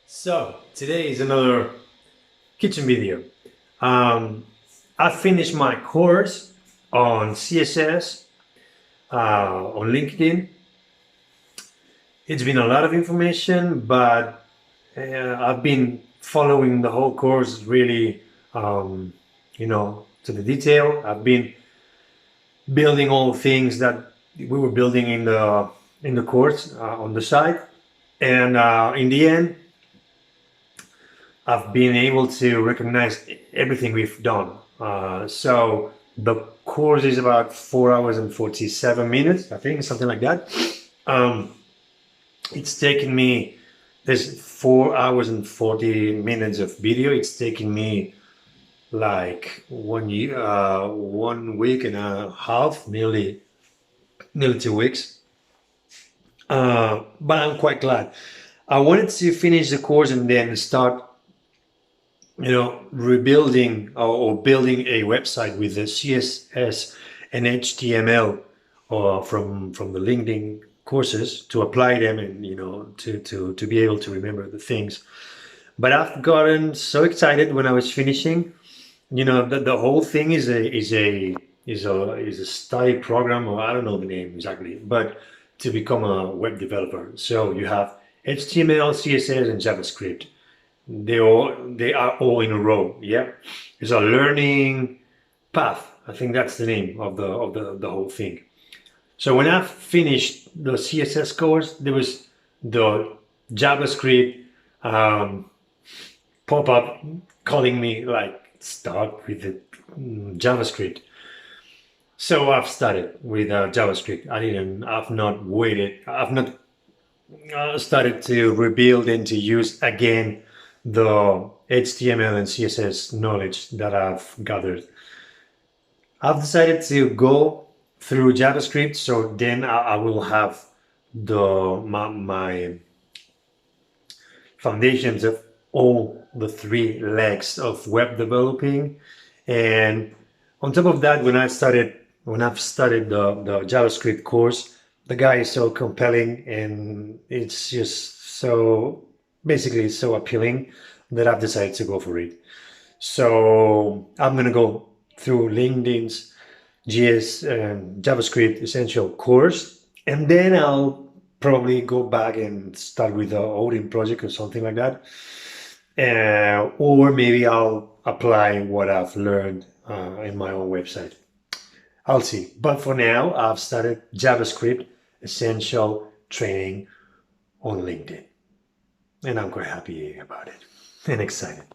So today is another kitchen video. I finished my course on CSS on LinkedIn. It's been a lot of information, but I've been following the whole course really, to the detail. I've been building all the things that we were building in the course on the site, and in the end, I've been able to recognize everything we've done. So the course is about 4 hours and 47 minutes, I think, something like that. It's taken me, there's 4 hours and 40 minutes of video. It's taken me like 1 week and a half, nearly 2 weeks. But I'm quite glad. I wanted to finish the course and then start rebuilding or building a website with the CSS and HTML or from the LinkedIn courses to apply them and to be able to remember the things. But I've gotten so excited when I was finishing. The whole thing is a study program, or I don't know the name exactly, but to become a web developer. So you have HTML, CSS, and JavaScript. They are all in a row. Yeah, it's a learning path. I think that's the name of the whole thing. So when I finished the CSS course, there was the JavaScript pop-up calling me like start with the JavaScript. So I've started with JavaScript. I've not waited. I've not started to rebuild and to use again the HTML and CSS knowledge that I've gathered. I've decided to go through JavaScript, so then I will have my foundations of all the three legs of web developing. And on top of that, when I've started the JavaScript course, the guy is so compelling and it's just so basically so appealing that I've decided to go for it. So I'm gonna go through LinkedIn's JS and JavaScript essential course, and then I'll probably go back and start with the Odin project or something like that. Or maybe I'll apply what I've learned in my own website. I'll see. But for now, I've started JavaScript essential training on LinkedIn. And I'm quite happy about it and excited.